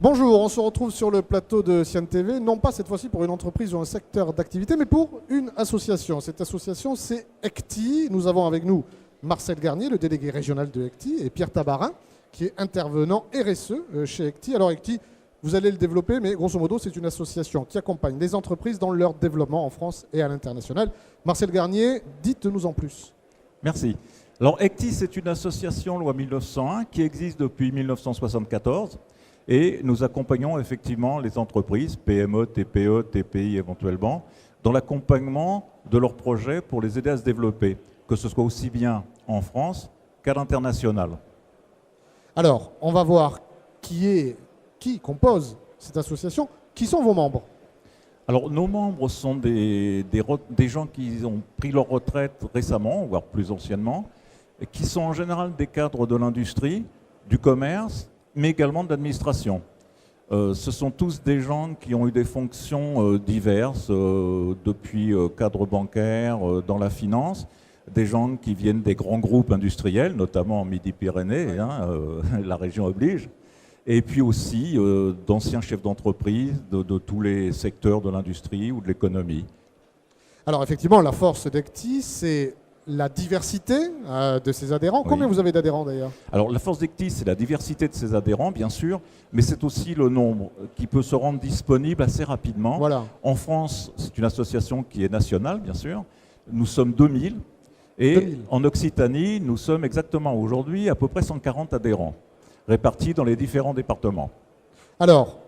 Bonjour, on se retrouve sur le plateau de Sian TV, non pas cette fois-ci pour une entreprise ou un secteur d'activité, mais pour une association. Cette association, c'est ECTI. Nous avons avec nous Marcel Garnier, le délégué régional de ECTI, et Pierre Tabarin, qui est intervenant RSE chez ECTI. Alors ECTI, vous allez le développer, mais grosso modo, c'est une association qui accompagne les entreprises dans leur développement en France et à l'international. Marcel Garnier, dites-nous en plus. Merci. Alors ECTI, c'est une association loi 1901 qui existe depuis 1974 et nous accompagnons effectivement les entreprises, PME, TPE, TPI éventuellement, dans l'accompagnement de leurs projets pour les aider à se développer, que ce soit aussi bien en France qu'à l'international. Alors, on va voir qui compose cette association. Qui sont vos membres? Alors, nos membres sont des gens qui ont pris leur retraite récemment, voire plus anciennement, et qui sont en général des cadres de l'industrie, du commerce, mais également de l'administration. Ce sont tous des gens qui ont eu des fonctions diverses, depuis cadre bancaire, dans la finance, des gens qui viennent des grands groupes industriels, notamment en Midi-Pyrénées, la région oblige, et puis aussi d'anciens chefs d'entreprise de tous les secteurs de l'industrie ou de l'économie. Alors effectivement, la force d'ECTI, c'est la diversité de ses adhérents. Oui. Combien vous avez d'adhérents d'ailleurs? Alors la force d'ECTI, c'est la diversité de ses adhérents, bien sûr, mais c'est aussi le nombre qui peut se rendre disponible assez rapidement. Voilà. En France, c'est une association qui est nationale, bien sûr. Nous sommes 2000 et 2000. En Occitanie, nous sommes exactement aujourd'hui à peu près 140 adhérents, répartis dans les différents départements. Alors,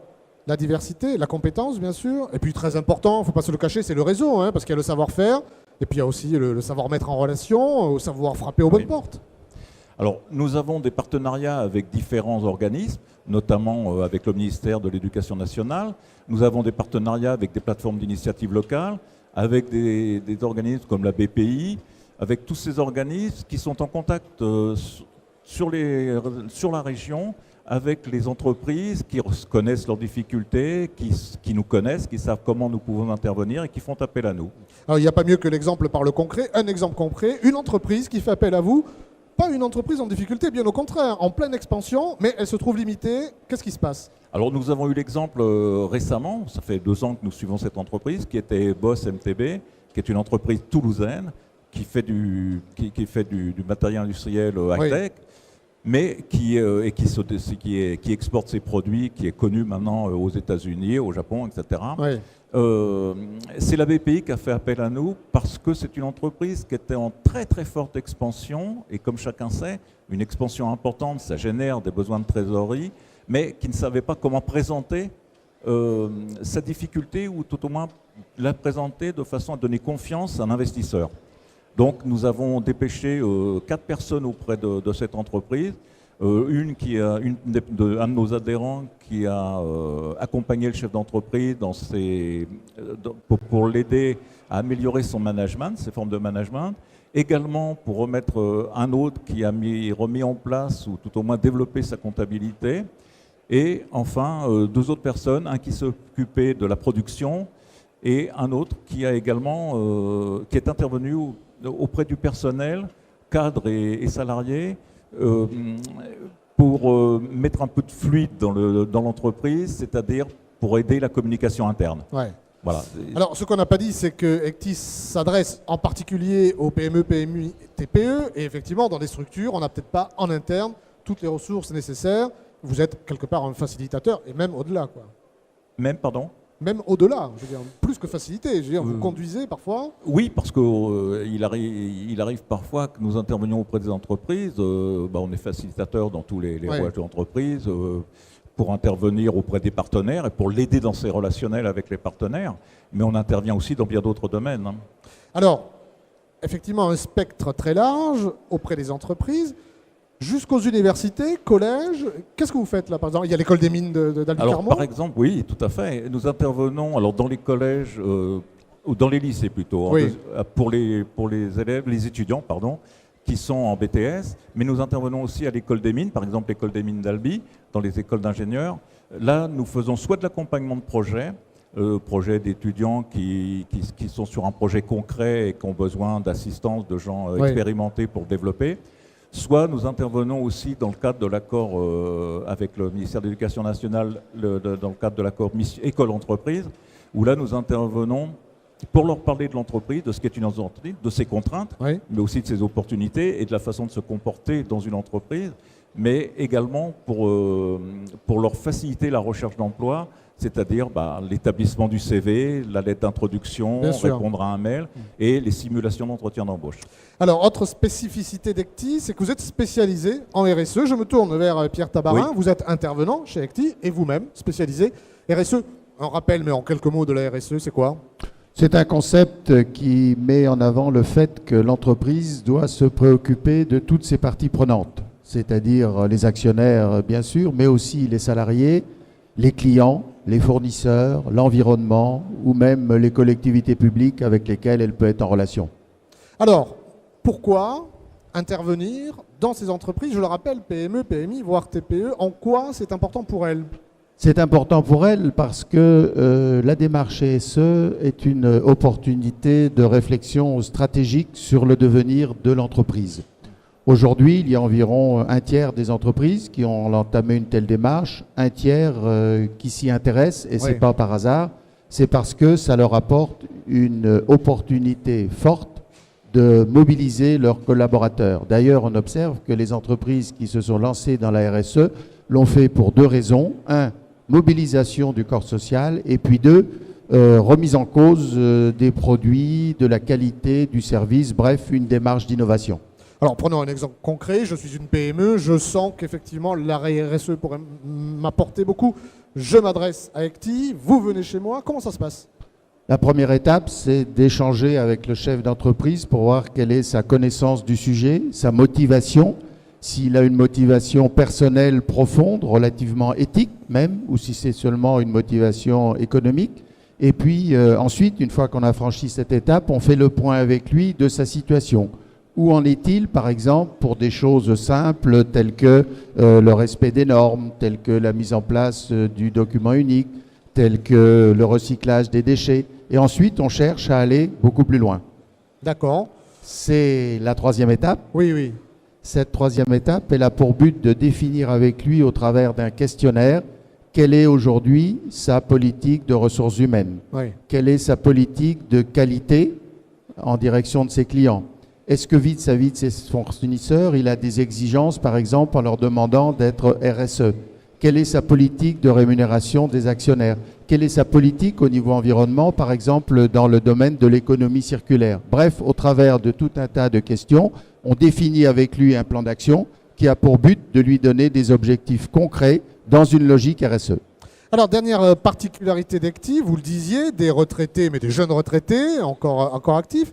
la diversité, la compétence, bien sûr, et puis très important, il ne faut pas se le cacher, c'est le réseau, parce qu'il y a le savoir-faire, et puis il y a aussi le savoir mettre en relation, le savoir frapper aux bonnes portes. Alors, nous avons des partenariats avec différents organismes, notamment avec le ministère de l'Éducation nationale. Nous avons des partenariats avec des plateformes d'initiatives locales, avec des organismes comme la BPI, avec tous ces organismes qui sont en contact sur la région avec les entreprises qui connaissent leurs difficultés, qui nous connaissent, qui savent comment nous pouvons intervenir et qui font appel à nous. Alors il n'y a pas mieux que l'exemple par le concret. Un exemple concret, une entreprise qui fait appel à vous, pas une entreprise en difficulté, bien au contraire, en pleine expansion, mais elle se trouve limitée. Qu'est-ce qui se passe? Alors nous avons eu l'exemple récemment, ça fait 2 ans que nous suivons cette entreprise, qui était Boss MTB, qui est une entreprise toulousaine, qui fait du matériel industriel high-tech, oui, mais qui exporte ses produits, qui est connu maintenant aux États-Unis, au Japon, etc. Oui. C'est la BPI qui a fait appel à nous parce que c'est une entreprise qui était en très très forte expansion, et comme chacun sait, une expansion importante, ça génère des besoins de trésorerie, mais qui ne savait pas comment présenter sa difficulté, ou tout au moins la présenter de façon à donner confiance à un investisseur. Donc nous avons dépêché 4 personnes auprès de cette entreprise, un de nos adhérents qui a accompagné le chef d'entreprise pour l'aider à améliorer son management, ses formes de management, également pour remettre un autre qui a remis en place, ou tout au moins développé sa comptabilité, et enfin 2 autres personnes, un qui s'occupait de la production et un autre qui a également qui est intervenu auprès du personnel, cadres et salariés, pour mettre un peu de fluide dans l'entreprise, c'est-à-dire pour aider la communication interne. Ouais. Voilà. Alors, ce qu'on n'a pas dit, c'est que ECTI s'adresse en particulier aux PME, PMI, TPE, et effectivement, dans des structures, on n'a peut-être pas en interne toutes les ressources nécessaires. Vous êtes quelque part un facilitateur, et même au-delà, quoi. Même, pardon ? Même au-delà, je veux dire, plus que faciliter. Je veux dire, vous conduisez parfois? Oui, parce qu'il arrive parfois que nous intervenions auprès des entreprises. On est facilitateur dans tous les rouages de l'entreprise, pour intervenir auprès des partenaires et pour l'aider dans ses relationnels avec les partenaires. Mais on intervient aussi dans bien d'autres domaines. Alors, effectivement, un spectre très large auprès des entreprises. Jusqu'aux universités, collèges, qu'est-ce que vous faites là par exemple? Il y a l'école des mines d'Albi Carmo? Alors par exemple, oui, tout à fait. Nous intervenons dans les collèges, ou dans les lycées plutôt, oui, pour les élèves, les étudiants, pardon, qui sont en BTS, mais nous intervenons aussi à l'école des mines, par exemple l'école des mines d'Albi, dans les écoles d'ingénieurs. Là, nous faisons soit de l'accompagnement de projets d'étudiants qui sont sur un projet concret et qui ont besoin d'assistance de gens expérimentés pour le développer, soit nous intervenons aussi dans le cadre de l'accord avec le ministère de l'Éducation nationale, dans le cadre de l'accord école-entreprise, où là nous intervenons pour leur parler de l'entreprise, de ce qu'est une entreprise, de ses contraintes, Oui. mais aussi de ses opportunités et de la façon de se comporter dans une entreprise, mais également pour leur faciliter la recherche d'emploi, c'est-à-dire l'établissement du CV, la lettre d'introduction, Bien sûr. répondre à un mail et les simulations d'entretien d'embauche. Alors, autre spécificité d'ECTI, c'est que vous êtes spécialisé en RSE. Je me tourne vers Pierre Tabarin. Oui. Vous êtes intervenant chez ECTI et vous-même spécialisé RSE. Un rappel, mais en quelques mots de la RSE, c'est quoi? C'est un concept qui met en avant le fait que l'entreprise doit se préoccuper de toutes ses parties prenantes, c'est-à-dire les actionnaires, bien sûr, mais aussi les salariés, les clients, les fournisseurs, l'environnement ou même les collectivités publiques avec lesquelles elle peut être en relation. Alors, pourquoi intervenir dans ces entreprises? Je le rappelle, PME, PMI, voire TPE. En quoi c'est important pour elles? C'est important pour elle parce que la démarche RSE est une opportunité de réflexion stratégique sur le devenir de l'entreprise. Aujourd'hui, il y a environ un tiers des entreprises qui ont entamé une telle démarche, un tiers qui s'y intéressent, et ce n'est pas par hasard, c'est parce que ça leur apporte une opportunité forte de mobiliser leurs collaborateurs. D'ailleurs, on observe que les entreprises qui se sont lancées dans la RSE l'ont fait pour deux raisons. Un, mobilisation du corps social, et puis deux, remise en cause des produits, de la qualité, du service, bref, une démarche d'innovation. Alors, prenons un exemple concret. Je suis une PME, je sens qu'effectivement, la RSE pourrait m'apporter beaucoup. Je m'adresse à ECTI, vous venez chez moi. Comment ça se passe? La première étape, c'est d'échanger avec le chef d'entreprise pour voir quelle est sa connaissance du sujet, sa motivation, s'il a une motivation personnelle profonde, relativement éthique même, ou si c'est seulement une motivation économique. Et puis ensuite, une fois qu'on a franchi cette étape, on fait le point avec lui de sa situation. Où en est-il, par exemple, pour des choses simples telles que le respect des normes, telles que la mise en place du document unique, telles que le recyclage des déchets. Et ensuite, on cherche à aller beaucoup plus loin. D'accord. C'est la troisième étape. Oui, oui. Cette troisième étape, elle a pour but de définir avec lui, au travers d'un questionnaire, quelle est aujourd'hui sa politique de ressources humaines, Oui. quelle est sa politique de qualité en direction de ses clients. Est-ce que vis-à-vis de ses fournisseurs, il a des exigences, par exemple, en leur demandant d'être RSE? Quelle est sa politique de rémunération des actionnaires? Quelle est sa politique au niveau environnement, par exemple, dans le domaine de l'économie circulaire? Bref, au travers de tout un tas de questions, on définit avec lui un plan d'action qui a pour but de lui donner des objectifs concrets dans une logique RSE. Alors, dernière particularité d'ECTI, vous le disiez, des retraités, mais des jeunes retraités, encore actifs,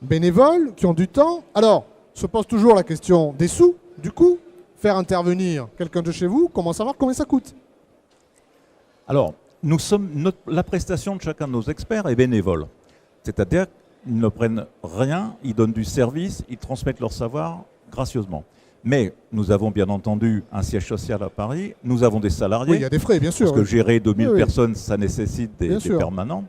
bénévoles, qui ont du temps. Alors, se pose toujours la question des sous, du coup, faire intervenir quelqu'un de chez vous, comment savoir combien ça coûte? Alors, la prestation de chacun de nos experts est bénévole. C'est-à-dire qu'ils ne prennent rien, ils donnent du service, ils transmettent leur savoir gracieusement. Mais nous avons bien entendu un siège social à Paris, nous avons des salariés. Oui, il y a des frais, bien sûr. Parce que gérer 2000 Oui, oui. personnes, ça nécessite des permanents.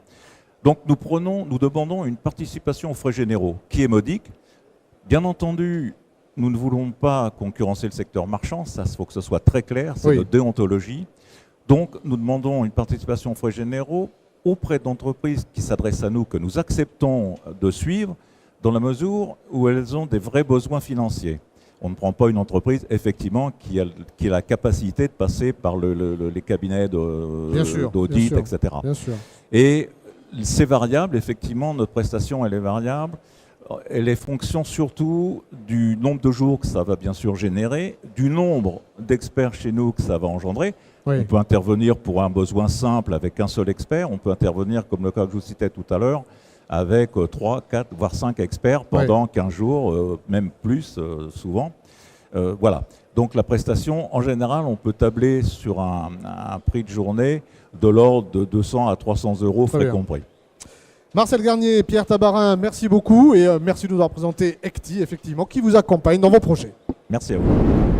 Donc nous demandons une participation aux frais généraux qui est modique. Bien entendu, nous ne voulons pas concurrencer le secteur marchand, ça faut que ce soit très clair, c'est notre déontologie. Donc nous demandons une participation aux frais généraux auprès d'entreprises qui s'adressent à nous, que nous acceptons de suivre, dans la mesure où elles ont des vrais besoins financiers. On ne prend pas une entreprise, effectivement, qui a la capacité de passer par les cabinets d'audit, etc. Bien sûr. Et c'est variable, effectivement, notre prestation, elle est variable. Elle est fonction surtout du nombre de jours que ça va bien sûr générer, du nombre d'experts chez nous que ça va engendrer. Oui. On peut intervenir pour un besoin simple avec un seul expert. On peut intervenir, comme le cas que je vous citais tout à l'heure, avec 3, 4, voire 5 experts pendant 15 jours, même plus souvent. Voilà. Donc la prestation, en général, on peut tabler sur un prix de journée de l'ordre de 200 à 300 euros, frais compris. Marcel Garnier et Pierre Tabarin, merci beaucoup et merci de nous avoir présenté ECTI, effectivement, qui vous accompagne dans vos projets. Merci à vous.